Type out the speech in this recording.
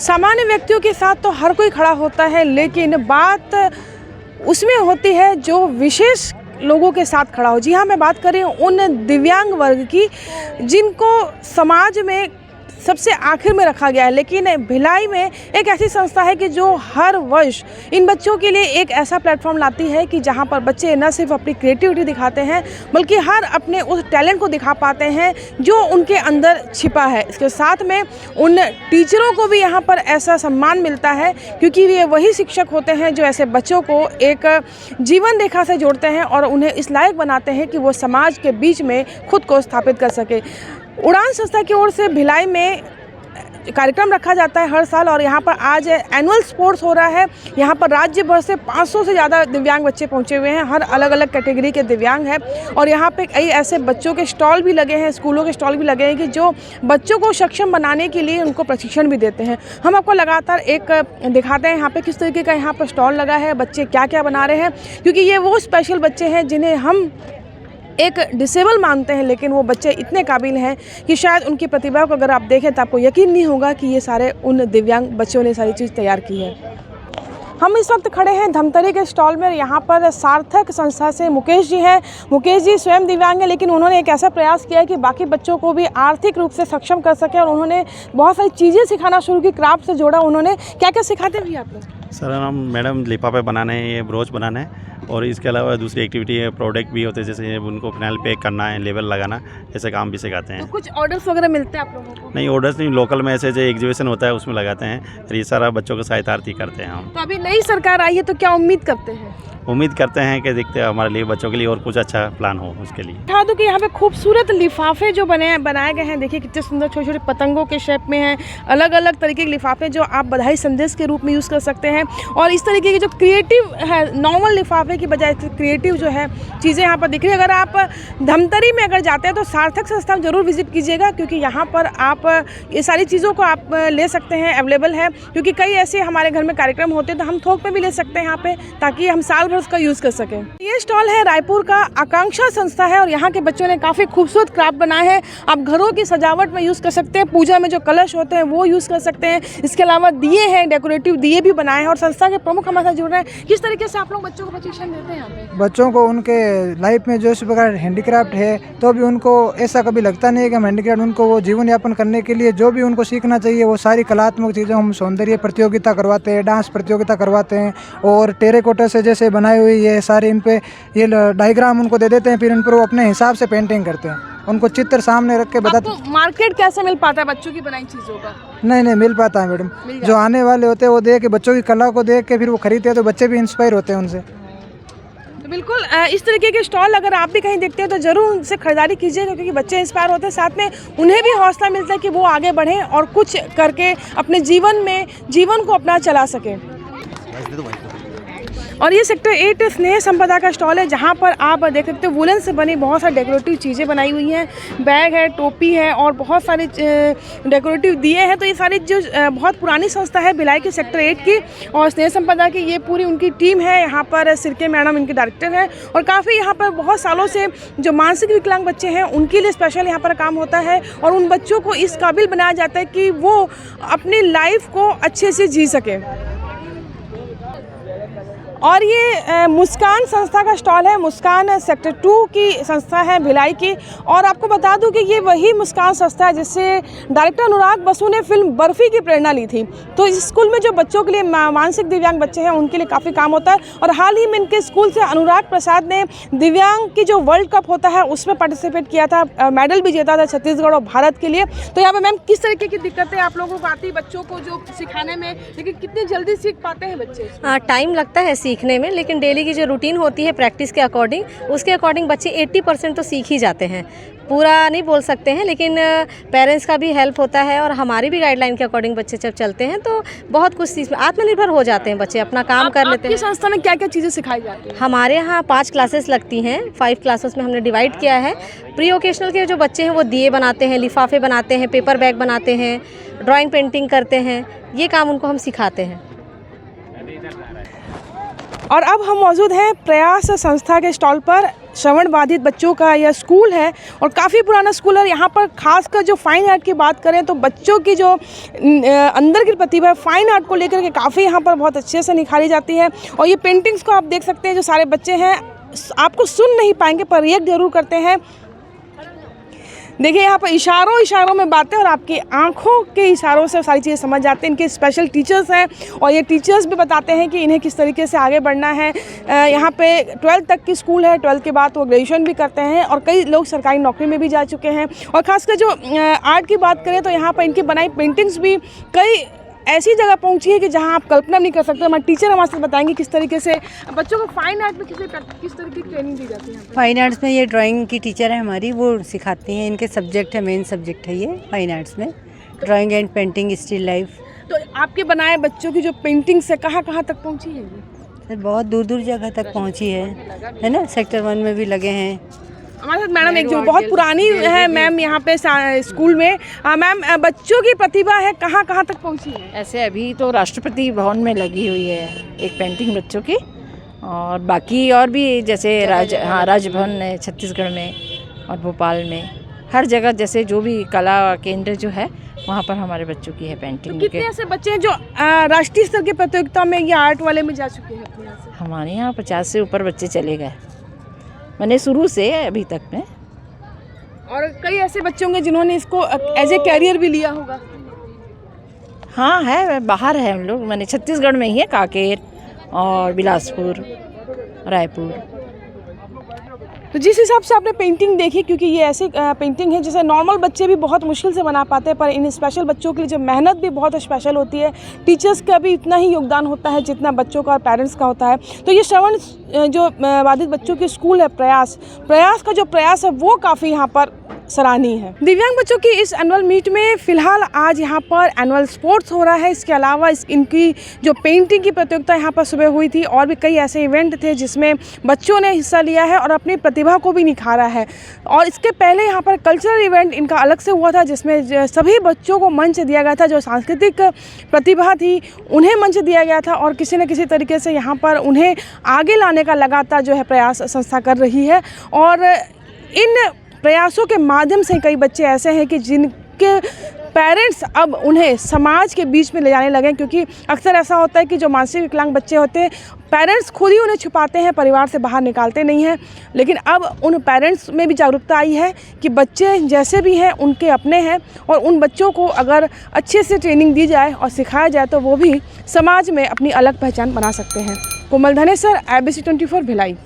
सामान्य व्यक्तियों के साथ तो हर कोई खड़ा होता है, लेकिन बात उसमें होती है जो विशेष लोगों के साथ खड़ा हो। जी हाँ, मैं बात कर रही हूँ उन दिव्यांग वर्ग की जिनको समाज में सबसे आखिर में रखा गया है। लेकिन भिलाई में एक ऐसी संस्था है कि जो हर वर्ष इन बच्चों के लिए एक ऐसा प्लेटफॉर्म लाती है कि जहां पर बच्चे न सिर्फ अपनी क्रिएटिविटी दिखाते हैं बल्कि हर अपने उस टैलेंट को दिखा पाते हैं जो उनके अंदर छिपा है। इसके साथ में उन टीचरों को भी यहाँ पर ऐसा सम्मान मिलता है क्योंकि ये वही शिक्षक होते हैं जो ऐसे बच्चों को एक जीवन रेखा से जोड़ते हैं और उन्हें इस लायक बनाते हैं कि वो समाज के बीच में खुद को स्थापित कर सके। उड़ान संस्था की ओर से भिलाई में कार्यक्रम रखा जाता है हर साल और यहाँ पर आज एनुअल स्पोर्ट्स हो रहा है। यहाँ पर राज्य भर से 500 से ज़्यादा दिव्यांग बच्चे पहुँचे हुए हैं, हर अलग अलग कैटेगरी के दिव्यांग हैं और यहाँ पे कई ऐसे बच्चों के स्टॉल भी लगे हैं, स्कूलों के स्टॉल भी लगे हैं कि जो बच्चों को सक्षम बनाने के लिए उनको प्रशिक्षण भी देते हैं। हम आपको लगातार एक दिखाते हैं यहाँ पे किस तरीके का यहाँ पर स्टॉल लगा है, बच्चे क्या क्या बना रहे हैं, क्योंकि ये वो स्पेशल बच्चे हैं जिन्हें हम एक डिसेबल मानते हैं, लेकिन वो बच्चे इतने काबिल हैं कि शायद उनकी प्रतिभा को अगर आप देखें तो आपको यकीन नहीं होगा कि ये सारे उन दिव्यांग बच्चों ने सारी चीज़ तैयार की है। हम इस वक्त खड़े हैं धमतरी के स्टॉल में। यहाँ पर सार्थक संस्था से मुकेश जी हैं। मुकेश जी स्वयं दिव्यांग हैं, लेकिन उन्होंने एक ऐसा प्रयास किया है कि बाकी बच्चों को भी आर्थिक रूप से सक्षम कर सके और उन्होंने बहुत सारी चीज़ें सिखाना शुरू की, क्राफ्ट से जोड़ा। उन्होंने क्या क्या सिखाते भी आप लोग? सर हम मैडम लिफाफे बनाने हैं, ये ब्रोच बनाना है और इसके अलावा दूसरी एक्टिविटी है, प्रोडक्ट भी होते हैं जैसे उनको फिनाइल पैक करना है, लेबल लगाना, ऐसे काम भी सिखाते हैं। तो कुछ ऑर्डर्स वगैरह मिलते हैं आप लोगों को? नहीं, ऑर्डर्स नहीं, लोकल में ऐसे जो एग्जीबिशन होता है उसमें लगाते हैं और ये सारा बच्चों को सहायतार्थी करते हैं हम। तो अभी नई सरकार आई है तो क्या उम्मीद करते हैं? उम्मीद करते हैं कि देखते हैं हमारे लिए बच्चों के लिए और कुछ अच्छा प्लान हो उसके लिए। बता दूं कि यहाँ पे खूबसूरत लिफाफे जो बनाए गए हैं, देखिए कितने सुंदर छोटे छोटे पतंगों के शेप में हैं, अलग अलग तरीके के लिफाफे जो आप बधाई संदेश के रूप में यूज़ कर सकते हैं। और इस तरीके के जो क्रिएटिव है, नॉर्मल लिफाफे की बजाय क्रिएटिव जो है चीज़ें यहाँ पर दिख रही है। अगर आप धमतरी में अगर जाते हैं तो सार्थक संस्था में ज़रूर विजिट कीजिएगा, क्योंकि यहाँ पर आप ये सारी चीज़ों को आप ले सकते हैं, अवेलेबल है। क्योंकि कई ऐसे हमारे घर में कार्यक्रम होते हैं तो हम थोक पे भी ले सकते हैं यहाँ पे, ताकि हम साल भर उसका यूज़ कर सकें। ये स्टॉल है रायपुर का आकांक्षा संस्था है और यहाँ के बच्चों ने काफ़ी खूबसूरत क्राफ्ट बनाए हैं। आप घरों की सजावट में यूज़ कर सकते हैं, पूजा में जो कलश होते हैं वो यूज़ कर सकते हैं। इसके अलावा दिए हैं, डेकोरेटिव दिए भी बनाए हैं और संस्था के प्रमुख हमारे साथ जुड़ रहे हैं। किस तरीके से आप लोग बच्चों को प्रशिक्षण देते हैं यहाँ पे? बच्चों को उनके लाइफ में जो इस प्रकार हैंडीक्राफ्ट है तो भी उनको ऐसा कभी लगता नहीं है कि हम हैंडीक्राफ्ट, उनको वो जीवन यापन करने के लिए जो भी उनको सीखना चाहिए वो सारी कलात्मक चीज़ें हम सौंदर्य प्रतियोगिता करवाते हैं, डांस प्रतियोगिता करवाते हैं और टेराकोटा से जैसे बनाई हुई ये सारे इन पे ये डायग्राम उनको दे देते हैं, फिर इन पर वो अपने हिसाब से पेंटिंग करते हैं। उनको चित्र सामने रख के बताते। मार्केट कैसे मिल पाता है बच्चों की बनाई चीज़ों का? नहीं मिल पाता है मैडम। जो आने वाले होते हैं वो देख के, बच्चों की कला को देख के फिर वो खरीदते हैं तो बच्चे भी इंस्पायर होते हैं उनसे। तो बिल्कुल इस तरीके के स्टॉल अगर आप भी कहीं देखते हैं तो ज़रूर उनसे खरीदारी कीजिएगा, क्योंकि बच्चे इंस्पायर होते हैं, साथ में उन्हें भी हौसला मिलता है कि वो आगे बढ़ें और कुछ करके अपने जीवन को अपना चला सकें। और ये सेक्टर 8 स्नेह संपदा का स्टॉल है, जहाँ पर आप देख सकते हो वुलन से बनी बहुत सारी डेकोरेटिव चीज़ें बनाई हुई हैं, बैग है, टोपी है और बहुत सारे डेकोरेटिव दिए हैं। तो ये सारी जो बहुत पुरानी संस्था है भिलाई की सेक्टर 8 की और स्नेह संपदा की, ये पूरी उनकी टीम है। यहाँ पर सिरके मैडम इनके डायरेक्टर हैं और काफ़ी यहाँ पर बहुत सालों से जो मानसिक विकलांग बच्चे हैं उनके लिए स्पेशल यहाँ पर काम होता है और उन बच्चों को इस काबिल बनाया जाता है कि वो अपनी लाइफ को अच्छे से जी सके। और ये मुस्कान संस्था का स्टॉल है। मुस्कान सेक्टर 2 की संस्था है भिलाई की और आपको बता दूं कि ये वही मुस्कान संस्था है जिससे डायरेक्टर अनुराग बसु ने फिल्म बर्फी की प्रेरणा ली थी। तो इस स्कूल में जो बच्चों के लिए मानसिक दिव्यांग बच्चे हैं उनके लिए काफ़ी काम होता है और हाल ही में इनके स्कूल से अनुराग प्रसाद ने दिव्यांग की जो वर्ल्ड कप होता है उसमें पार्टिसिपेट किया था, मेडल भी जीता था छत्तीसगढ़ और भारत के लिए। तो यहाँ पर मैम किस तरीके की दिक्कतें आप लोगों को आती है बच्चों को जो सिखाने में, लेकिन कितनी जल्दी सीख पाते हैं बच्चे? टाइम लगता है सीखने में, लेकिन डेली की जो रूटीन होती है प्रैक्टिस के अकॉर्डिंग, उसके अकॉर्डिंग बच्चे 80% तो सीख ही जाते हैं। पूरा नहीं बोल सकते हैं, लेकिन पेरेंट्स का भी हेल्प होता है और हमारी भी गाइडलाइन के अकॉर्डिंग बच्चे जब चलते हैं तो बहुत कुछ चीज़ में आत्मनिर्भर हो जाते हैं बच्चे, अपना काम कर लेते हैं। आपकी संस्था में क्या क्या चीज़ें सिखाई जाती हैं? हमारे यहाँ 5 क्लासेस लगती हैं, 5 क्लासेस में हमने डिवाइड किया है। प्री वोकेशनल के जो बच्चे हैं वो दिए बनाते हैं, लिफाफे बनाते हैं, पेपर बैग बनाते हैं, ड्राइंग पेंटिंग करते हैं, ये काम उनको हम सिखाते हैं। और अब हम मौजूद हैं प्रयास संस्था के स्टॉल पर। श्रवण बाधित बच्चों का यह स्कूल है और काफ़ी पुराना स्कूल है। यहाँ पर खासकर जो फाइन आर्ट की बात करें तो बच्चों की जो अंदर की प्रतिभा है फाइन आर्ट को लेकर के काफ़ी यहाँ पर बहुत अच्छे से निखारी जाती है। और ये पेंटिंग्स को आप देख सकते हैं, जो सारे बच्चे हैं आपको सुन नहीं पाएंगे पर रिएक्ट जरूर करते हैं। देखिए यहाँ पर इशारों में बातें और आपकी आंखों के इशारों से सारी चीज़ें समझ जाते हैं। इनके स्पेशल टीचर्स हैं और ये टीचर्स भी बताते हैं कि इन्हें किस तरीके से आगे बढ़ना है। यहाँ पे 12th तक की स्कूल है, 12th के बाद वो ग्रेजुएशन भी करते हैं और कई लोग सरकारी नौकरी में भी जा चुके हैं। और ख़ासकर जो आर्ट की बात करें तो यहाँ पर इनकी बनाई पेंटिंग्स भी कई ऐसी जगह पहुंची है कि जहां आप कल्पना नहीं कर सकते। हमारे टीचर हमारे साथ बताएंगे किस तरीके से बच्चों को फाइन आर्ट में किस तरह की ट्रेनिंग दी जाती है। फाइन आर्ट्स में ये ड्राइंग की टीचर है हमारी, वो सिखाती हैं। इनके सब्जेक्ट है, मेन सब्जेक्ट है ये फाइन आर्ट्स में, drawing and painting, still life. तो आपके बनाए बच्चों की जो पेंटिंग्स है कहाँ तक पहुँची है? सर बहुत दूर दूर जगह तक पहुँची है ना। सेक्टर 1 में भी लगे हैं। हमारे साथ मैडम एक जो बहुत पुरानी है मैम यहाँ पे स्कूल में। मैम, बच्चों की प्रतिभा है कहाँ तक पहुँची है? ऐसे अभी तो राष्ट्रपति भवन में लगी हुई है एक पेंटिंग बच्चों की, और बाकी और भी जैसे राजभवन है छत्तीसगढ़ में और भोपाल में, हर जगह जैसे जो भी कला केंद्र जो है वहाँ पर हमारे बच्चों की है पेंटिंग। तो कितने ऐसे बच्चे हैं जो राष्ट्रीय स्तर की प्रतियोगिता में या आर्ट वाले में जा चुके हैं अपने यहाँ से? हमारे यहाँ 50 से ऊपर बच्चे चले गए, मैंने शुरू से अभी तक में। और कई ऐसे बच्चे होंगे जिन्होंने इसको एज ए कैरियर भी लिया होगा। हाँ है, बाहर है हम लोग, मैंने छत्तीसगढ़ में ही है, कांकेर और बिलासपुर, रायपुर। तो जिस हिसाब से आपने पेंटिंग देखी, क्योंकि ये ऐसी पेंटिंग है जिसे नॉर्मल बच्चे भी बहुत मुश्किल से बना पाते हैं, पर इन स्पेशल बच्चों के लिए जो मेहनत भी बहुत स्पेशल होती है, टीचर्स का भी इतना ही योगदान होता है जितना बच्चों का और पेरेंट्स का होता है। तो ये श्रवण जो बाधित बच्चों की स्कूल है प्रयास का जो प्रयास है वो काफ़ी यहाँ पर सराहनीय है। दिव्यांग बच्चों की इस एनुअल मीट में फ़िलहाल आज यहाँ पर एनुअल स्पोर्ट्स हो रहा है। इसके अलावा इनकी जो पेंटिंग की प्रतियोगिता यहाँ पर सुबह हुई थी और भी कई ऐसे इवेंट थे जिसमें बच्चों ने हिस्सा लिया है और अपनी प्रतिभा को भी निखारा है। और इसके पहले यहाँ पर कल्चरल इवेंट इनका अलग से हुआ था जिसमें सभी बच्चों को मंच दिया गया था। जो सांस्कृतिक प्रतिभा थी उन्हें मंच दिया गया था और किसी न किसी तरीके से यहाँ पर उन्हें आगे लाने का लगातार जो है प्रयास संस्था कर रही है। और इन प्रयासों के माध्यम से कई बच्चे ऐसे हैं कि जिनके पेरेंट्स अब उन्हें समाज के बीच में ले जाने लगे, क्योंकि अक्सर ऐसा होता है कि जो मानसिक विकलांग बच्चे होते हैं पेरेंट्स खुद ही उन्हें छुपाते हैं, परिवार से बाहर निकालते नहीं हैं। लेकिन अब उन पेरेंट्स में भी जागरूकता आई है कि बच्चे जैसे भी हैं उनके अपने हैं और उन बच्चों को अगर अच्छे से ट्रेनिंग दी जाए और सिखाया जाए तो वो भी समाज में अपनी अलग पहचान बना सकते हैं। कोमल धनेसर, IBC 24 भिलाई।